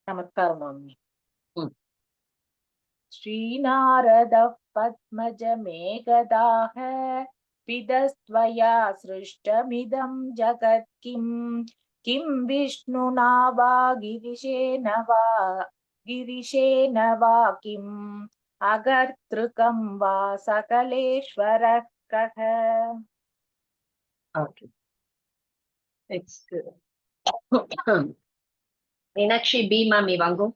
நமஸ்காரம் மாமி. ஸ்ரீநாரத பத்மஜமேகதாஹ பிதஸ்த்வயா சிருஷ்டமிதம் ஜகத் கிம் கிம் விஷ்ணுனா வா கிரிஷேன வா கிம் அகர்த்ருகம் வா சகலேஸ்வரः கஹ. ஓகே, நெக்ஸ்ட் மீனாட்சி பி மாமி வாங்கும்.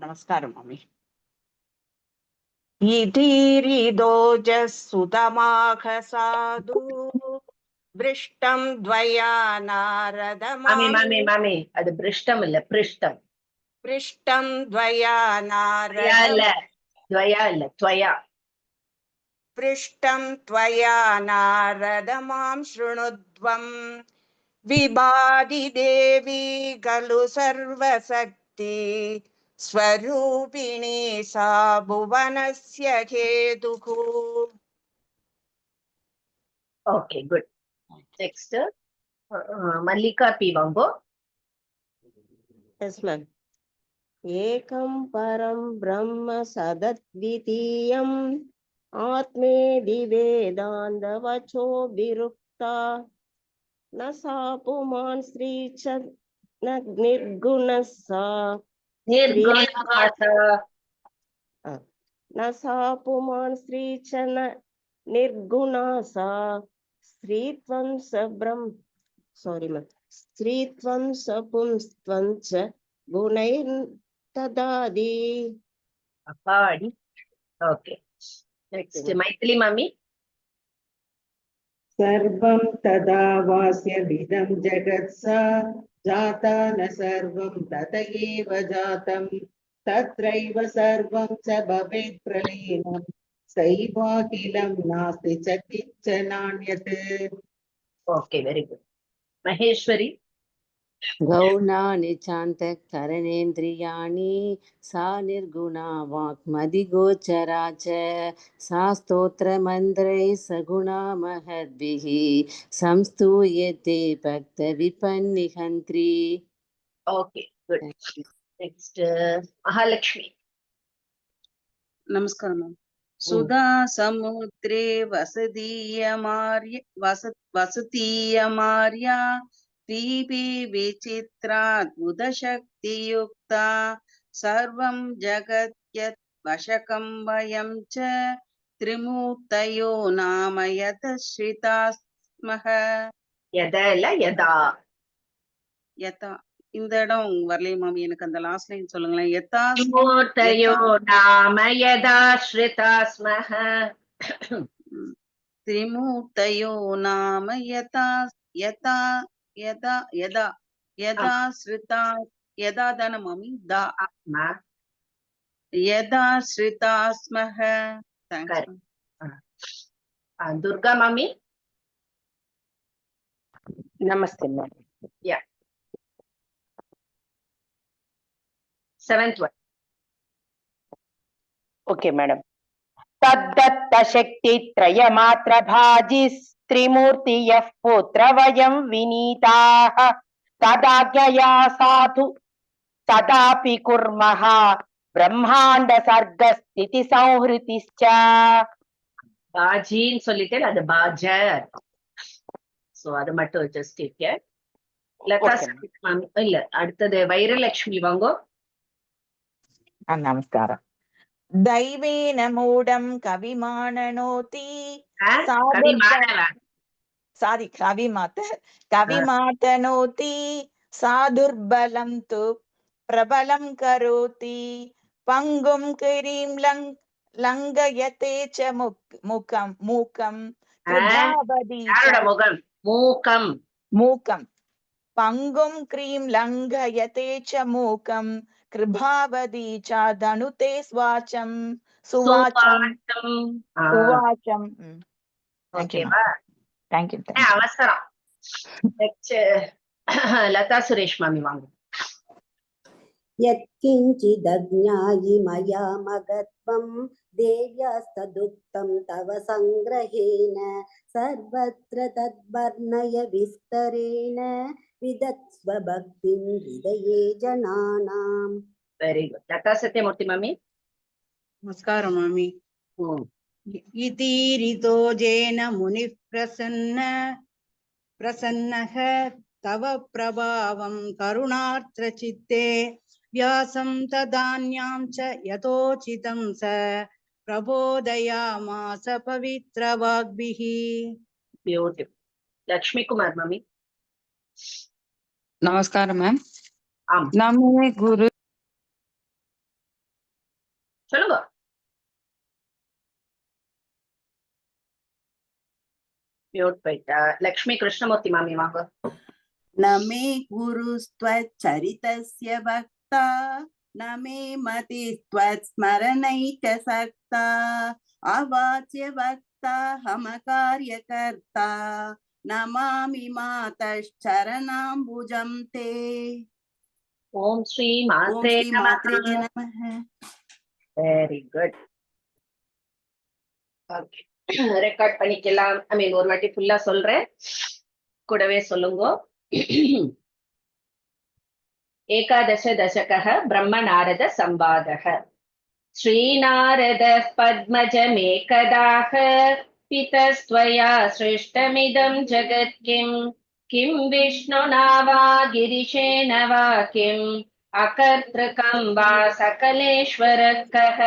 நமஸ்காரம் மாமி. இதீரிதோஜசுதமாக சாது பிருஷ்டம் த்வயா நாரத மாமி மாமி, அது பிருஷ்டம் இல்ல, பிருஷ்டம். பிருஷ்டம் த்வயா நாரத, த்வயா இல்ல, த்வயா. பிருஷ்டம் த்வயா நாரத மாம் ஸ்ருணுத்வம் விபாதி தேவி கலு சர்வசக்தி ஸ்வரூபிணி சா புவனஸ்ய கேதுகு. Okay, good. Next Mallika P வாங்கோ. Yes ma'am. ஏகம் பரம் பிரம்ம சதத்விதீயம் ஆத்மேதி வேதாந்த வச்சோ விருக்தா ந சா புமான் ஸ்ரீ ச நிர்குணஸா ந சா புமான் ஸ்ரீ ச நிர்குணஸா ஸ்ரீத்வம் சப்ரம் ஸ்ரீத்வம் சபும்ஸ்த்வம் ச குணைர் ததாதி. அப்பாடி. ஓகே, நெக்ஸ்ட் மைதிலி மாமி. सर्वं तदा वास्य विदं जगत्सा जाता न सर्वं तत एव जातं तत्रैव सर्वं च भवेत् प्रलीनं सैवाखिलं नास्ति च किञ्चनान्यत्. Okay, very good. महेश्वरी. गौणानि चान्तःकरणेन्द्रियाणि सा निर्गुणा वाक्मदिगोचरा च सा स्तोत्रमन्त्रैः सगुणा महद्भिः संस्तूयते भक्तविपन्निहन्त्री. Okay, good. Next, Mahalakshmi. नमस्कारं मैम. सुधा समुद्रे वसतीयमार्या दीपी विचित्राद्भुतशक्तियुक्ता सर्वं जगत् वशकं वयं च त्रिमूर्तयो नाम यतश्रिताः स्मः. யதா இந்த இடம் வரலையே மாமி, எனக்கு அந்த லாஸ்ட் லைன் சொல்லுங்களேன். त्रिमूर्तयो नाम यदाश्रिता स्मः. त्रिमूर्तयो नाम यदा श्रिता यदा दान मामि दा यदा श्रिता स्मः. Durga mami. Namaste ma'am. Yeah. 7th one. Okay madam. तद्दत्त शक्ति त्रयमात्र भाजिस्त्रिमूर्तियः पुत्रवयं विनीताः तदाज्ञया साधु तदापि कुर्मः ब्रह्मांड सर्गस्थिति संहृतिश्च. பாஜின்னு சொல்லிட்டேன், அது பாஜர். சோ அது மட்டும் ஜஸ்ட் கேட்க. லதா இல்ல, அடுத்தது வைரலட்சுமி வாங்கோ. நமஸ்காரம். दैवेन मूढं कविमाननोति कविमातनोति साधुर्बलं तु प्रबलं करोति पंगुं किरीं लङ्घयते च मूकं मूकं पंगुं क्रीं लङ्घयते च मूकं कृभावती च धनुते स्वाचम सुवाचम. ஓகேவா? Thank you. அவசரம். நெக்ஸ்ட் லதா சுரேஷ் மாமி வாங்க. यत्किञ्चिदज्ञायि मया मगत्वं देव्यास्तदुक्तं तव सङ्ग्रहेण सर्वत्र तद्वर्णय विस्तरेण विदत्स्व भक्तिं हृदये जनानाम्. Very good. लता सत्यमूर्ति मामी. नमस्कारं मामि. इतीरितो जेन मुनिः प्रसन्नः तव प्रभावं करुणार्द्रचित्ते व्यासं तदान्यां च यथोचितं स प्रबोधयामास पवित्रवाग्भिः. Beautiful. लक्ष्मी कुमार मामी. नमस्कार मैम. नमे गुरु. சொல்லுங்க. म्यूट போயிட்டா. லக்ஷ்மி கிருஷ்ணமூர்த்தி மாமி வாங்க. नमे गुरुस्त्वच्चरितस्य भक्ता नमे मति त्वत्स्मरणैकसक्ता अवाच्य वक्ता हमकार्यकर्ता नमामि मातश्चरणाम्बुजं ते. ओम श्री मात्रे नमः. Very good. Okay. ரெக்கார்ட் பண்ணிக்கலாம். ஐ மீன் ஒரு வாட்டி ஃபுல்லா சொல்றேன், கூடவே சொல்லுங்க. एकादश दशकः ब्रह्मनारद संवादः. श्रीनारद पद्मजमेकदाह पितस्त्वया सृष्टमिदं जगत् किं विष्णुना वा गिरिशेन वा किम् अकर्तृकं वा सकलेश्वरः कः.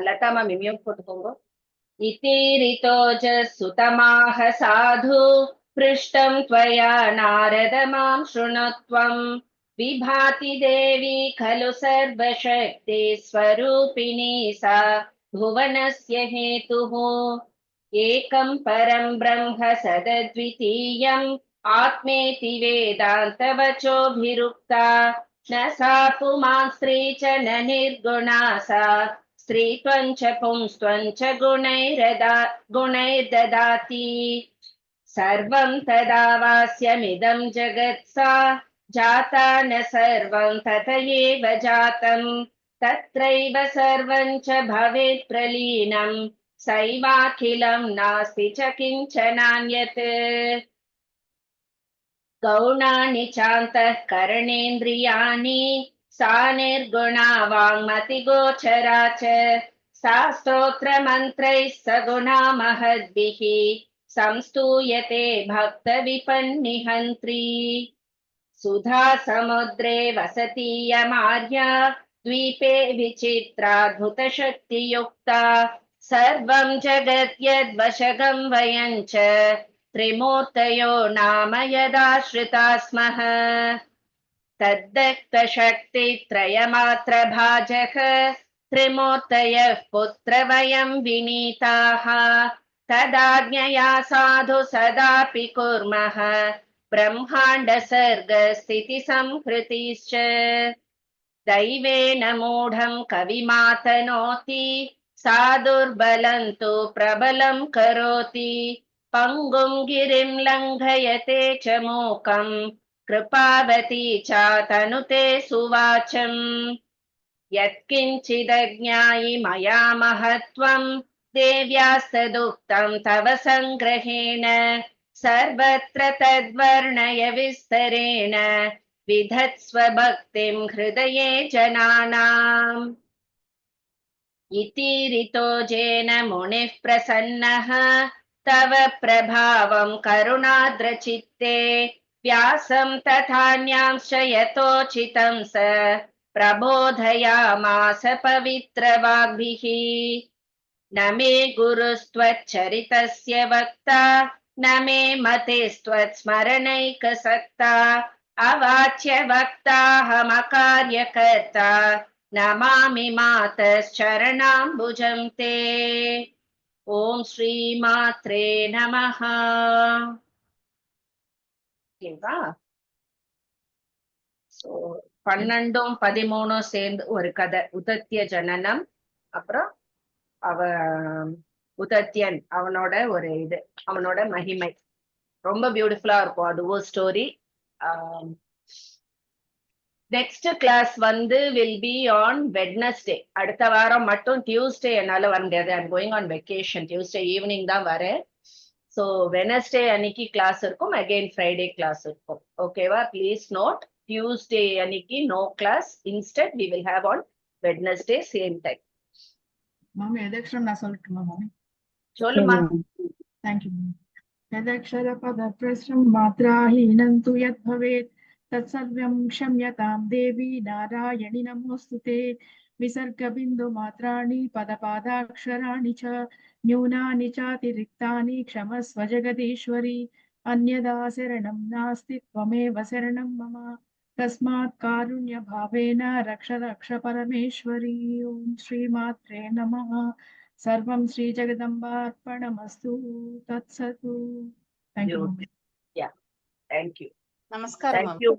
लता मामी म्यूट போட்டுக்கோங்க. इतिरितोज सुतमाह साधु पृष्टं त्वया नारद मां शृणुत्वं विभाति देवी खलु सर्वशक्ति स्वरूपिणी सा भुवनस्य हेतुः. एकं परं ब्रह्म सदद्वितीयम् आत्मेति वेदान्तवचोभिरुक्ता न सा पुमां स्त्री च न निर्गुणा सा स्त्रीत्वं च पुंस्त्वं च गुणैर्ददाति. सर्वं तदा वास्यमिदं जगत्सा जाता न सर्वं तथैव जातं तत्रैव सर्वं च भवेत् प्रलीनं सैवाखिलं नास्ति च किञ्चनान्यत् गौणानि चान्तःकरणेन्द्रियाणि सा निर्गुणा वाङ्मतिगोचरा च सा स्तोत्रमन्त्रैः सगुणा महद्भिः संस्तूयते भक्तविपन्निहन्त्री सुधा समुद्रे वसतीयमार्या द्वीपे विचित्राद्भुतशक्तियुक्ता सर्वं जगत् यद्वशगं वयं च त्रिमूर्तयो नाम यदाश्रिता स्मः तद्दत्तशक्तित्रयमात्रभाजः त्रिमूर्तयः पुत्रवयं विनीताः तदाज्ञया साधु सदापि कुर्मः ब्रह्माण्डसर्गस्थितिसंहृतिश्च दैवेन मूढं कविमातनोति सा दुर्बलं तु प्रबलं करोति पङ्गुं गिरिं लङ्घयते च मूकं कृपावती चातनुते सुवाचं यत्किञ्चिदज्ञायि मया महत्त्वं देव्यास्तदुक्तं तव सङ्ग्रहेण सर्वत्र तद्वर्णय विस्तरेण विधत्स्व भक्तिं हृदये जनानाम् इति ऋतो जेन मुनिः प्रसन्नः तव प्रभावं करुणाद्रचित्ते व्यासं तथान्यांश्च यथोचितं स प्रबोधयामास पवित्रवाग्भिः न मे गुरुस्त्वच्चरितस्य वक्ता न मे मतेस्त्वत्स्मरणैकसक्ता अवाच्य वक्ताहमकार्यकर्ता नमामि मातश्चरणाम्बुजं ते ॐ श्रीमात्रे नमः ஓகேவா சோ 12 13 சேர்ந்து ஒரு கதை உதத்திய ஜனனம் அப்புறம் அவ உதத்தியன் அவனோட ஒரு இது அவனோட மகிமை ரொம்ப பியூட்டிஃபுல்லா இருக்கும் அதுவும் ஸ்டோரி நெக்ஸ்ட் கிளாஸ் வந்து வில் பி ஆன் வெட்னஸ்டே அடுத்த வாரம் மட்டும் டியூஸ்டே என்னால வர முடியாது I'm going on vacation Tuesday evening தான் வரேன் ஸோ வெனஸ்டே அன்னைக்கு கிளாஸ் இருக்கும் அகெயின் ஃப்ரைடே கிளாஸ் இருக்கும் ஓகேவா ப்ளீஸ் நோட் டியூஸ்டே அன்னைக்கு no class instead we will have on Wednesday same time மாமி எதக்ஷரம் நான் சொல்லட்டுமா மாமி சொல்லுமா தேங்க்யூ மாமி यदक्षर पद प्रश्रम मात्राहीनं तु यद् भवेत् तत्सर्वं क्षम्यतां देवी नारायणि नमोऽस्तुते विसर्गबिन्दु मात्राणि पदपादाक्षराणि च न्यूनानि चातिरिक्तानि क्षमस्व जगदीश्वरी अन्यदा शरणं नास्ति त्वमेव शरणं मम तस्मात् कारुण्यभावेन रक्ष रक्ष परमेश्वरी ॐ श्रीमात्रे नमः सर्वं श्रीजगदम्बार्पणमस्तु तत्सतु thank you Yeah, thank you. Namaskaram. Thank you.